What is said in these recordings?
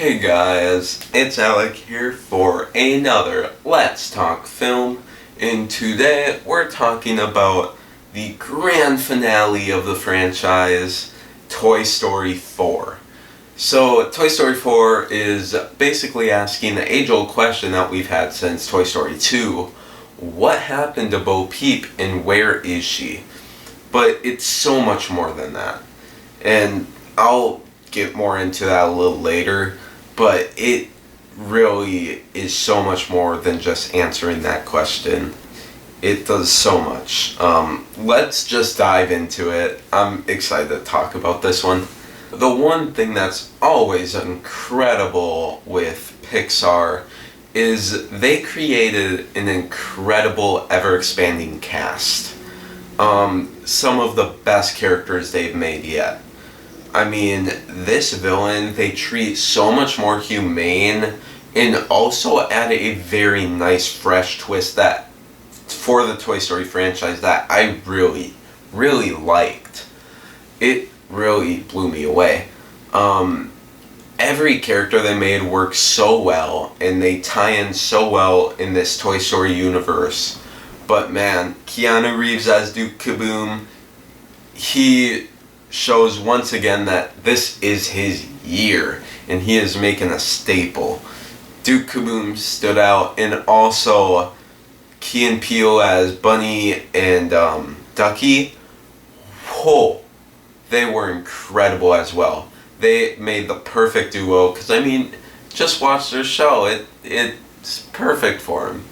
Hey guys, it's Alec here for another Let's Talk Film, and today we're talking about the grand finale of the franchise, Toy Story 4. So, Toy Story 4 is basically asking the age-old question that we've had since Toy Story 2, what happened to Bo Peep and where is she? But it's so much more than that, and I'll get more into that a little later. But it really is so much more than just answering that question. It does so much. Let's just dive into it. I'm excited to talk about this one. The one thing that's always incredible with Pixar is they created an incredible, ever-expanding cast. Some of the best characters they've made yet. I mean, this villain, they treat so much more humane and also add a very nice, fresh twist that, for the Toy Story franchise, that I really, really liked. It really blew me away. Every character they made works so well, and they tie in so well in this Toy Story universe. But man, Keanu Reeves as Duke Kaboom, he shows once again that this is his year and he is making a staple. Duke Kaboom stood out, and also Key and Peele as Bunny and Ducky. Whoa, they were incredible as well. They made the perfect duo, because I mean, just watch their show, it's perfect for them.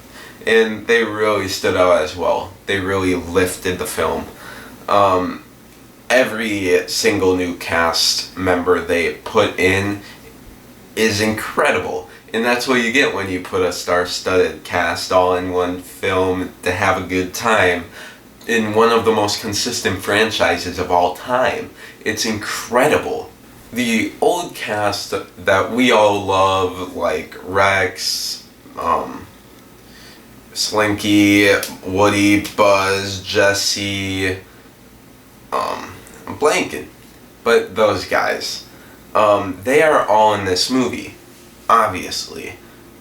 And they really stood out as well. They really lifted the film. Every single new cast member they put in is incredible. And that's what you get when you put a star-studded cast all in one film to have a good time in one of the most consistent franchises of all time. It's incredible. The old cast that we all love, like Rex, Slinky, Woody, Buzz, Jessie, I'm blanking, but those guys, they are all in this movie, obviously,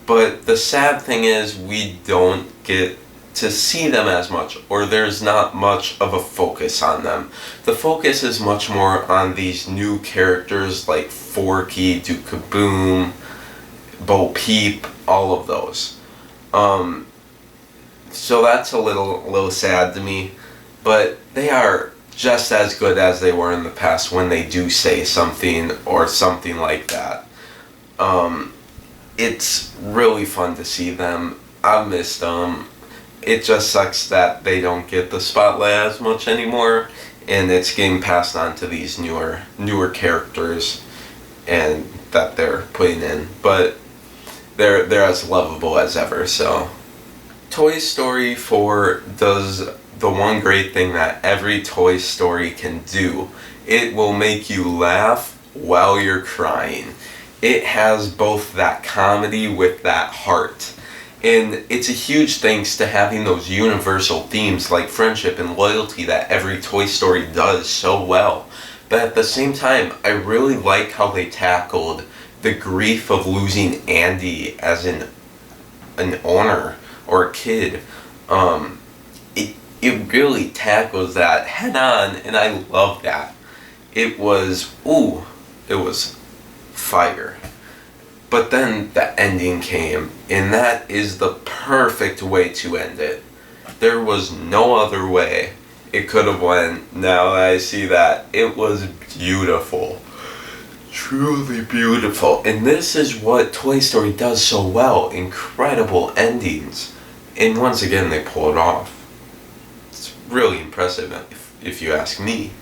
but the sad thing is we don't get to see them as much, or there's not much of a focus on them. The focus is much more on these new characters like Forky, Duke Kaboom, Bo Peep, all of those. So that's a little sad to me, but they are just as good as they were in the past when they do say something or something like that. It's really fun to see them. I miss them. It just sucks that they don't get the spotlight as much anymore, and it's getting passed on to these newer characters and that they're putting in. But they're as lovable as ever. So Toy Story 4 does the one great thing that every Toy Story can do. It will make you laugh while you're crying. It has both that comedy with that heart. And it's a huge thanks to having those universal themes like friendship and loyalty that every Toy Story does so well. But at the same time, I really like how they tackled the grief of losing Andy as an owner or a kid. It really tackles that head on, and I love that. It was fire. But then the ending came, and that is the perfect way to end it. There was no other way it could have went. Now that I see that, it was beautiful. Truly beautiful. And this is what Toy Story does so well. Incredible endings. And once again, they pull it off. It's really impressive if you ask me.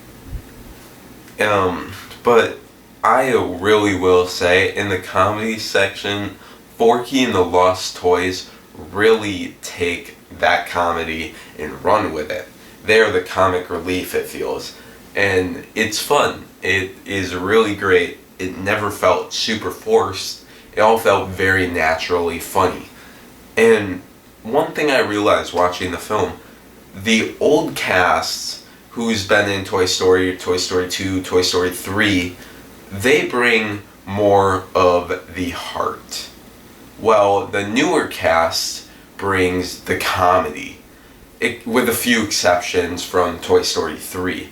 But I really will say, in the comedy section, Forky and the Lost Toys really take that comedy and run with it. They're the comic relief, it feels. And it's fun. It is really great. It never felt super forced. It all felt very naturally funny. And one thing I realized watching the film, the old cast who's been in Toy Story 2, Toy Story 3, they bring more of the heart. Well, the newer cast brings the comedy, with a few exceptions from Toy Story 3.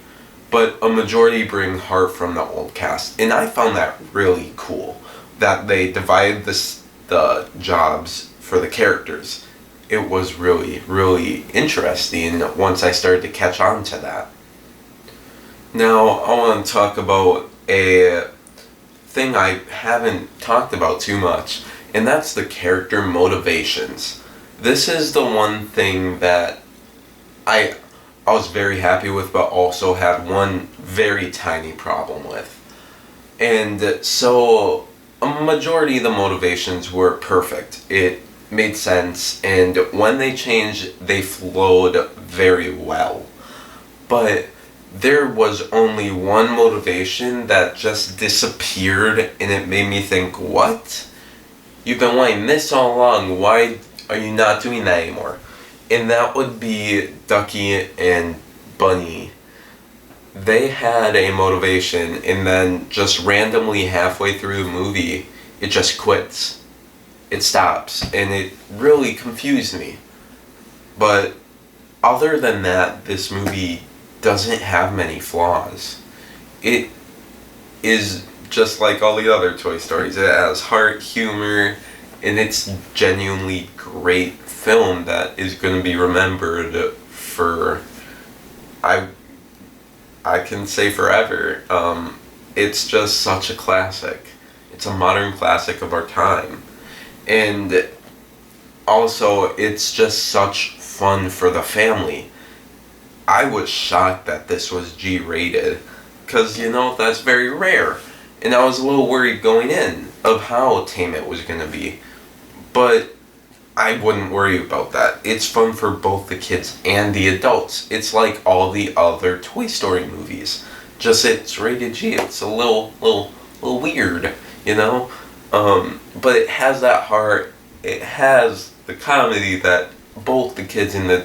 But a majority bring heart from the old cast. And I found that really cool, that they divided the jobs for the characters. It was really, really interesting once I started to catch on to that. Now, I want to talk about a thing I haven't talked about too much, and that's the character motivations. This is the one thing that I was very happy with, but also had one very tiny problem with. And so, a majority of the motivations were perfect. It made sense, and when they changed, they flowed very well. But there was only one motivation that just disappeared, and it made me think, what? You've been wanting this all along, why are you not doing that anymore? And that would be Ducky and Bunny. They had a motivation, and then just randomly halfway through the movie, it just quits. It stops, and it really confused me. But other than that, this movie doesn't have many flaws. It is just like all the other Toy Stories. It has heart, humor, and it's genuinely great film that is going to be remembered for, I can say forever. It's just such a classic. It's a modern classic of our time. And also, it's just such fun for the family. I was shocked that this was G-rated, because, that's very rare. And I was a little worried going in of how tame it was going to be. But I wouldn't worry about that. It's fun for both the kids and the adults. It's like all the other Toy Story movies. Just it's rated G. It's a little weird, But it has that heart. It has the comedy that both the kids and the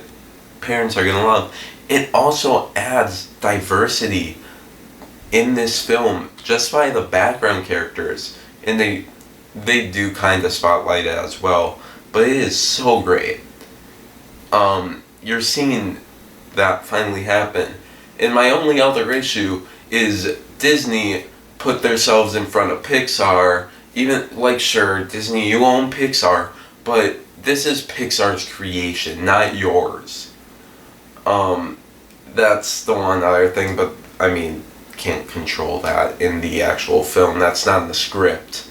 parents are gonna love. It also adds diversity in this film just by the background characters, and they do kind of spotlight it as well. But it is so great. You're seeing that finally happen. And my only other issue is Disney put themselves in front of Pixar. Even, sure, Disney, you own Pixar, but this is Pixar's creation, not yours. That's the one other thing, but, can't control that in the actual film. That's not in the script.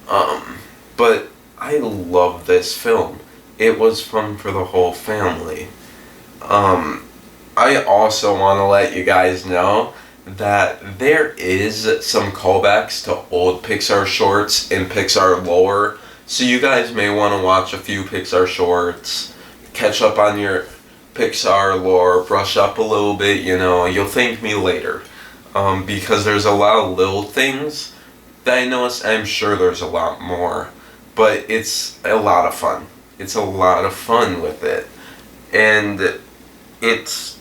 But I love this film. It was fun for the whole family. I also want to let you guys know that there is some callbacks to old Pixar shorts in Pixar lore. So you guys may want to watch a few Pixar shorts, catch up on your Pixar lore, brush up a little bit, you'll thank me later. Because there's a lot of little things that I noticed. I'm sure there's a lot more. But it's a lot of fun. It's a lot of fun with it. And it's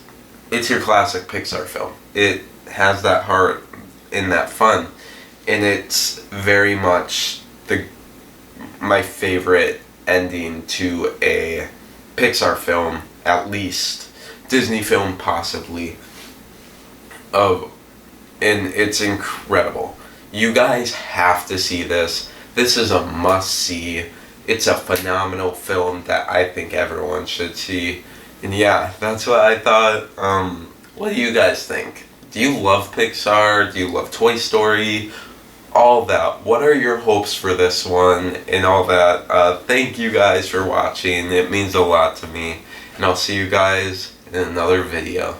your classic Pixar film. It has that heart and that fun. And it's very much my favorite ending to a Pixar film, at least. Disney film, possibly. And it's incredible. You guys have to see this. This is a must-see. It's a phenomenal film that I think everyone should see. And yeah, that's what I thought. What do you guys think? Do you love Pixar? Do you love Toy Story? All that. What are your hopes for this one and all that? Thank you guys for watching. It means a lot to me. And I'll see you guys in another video.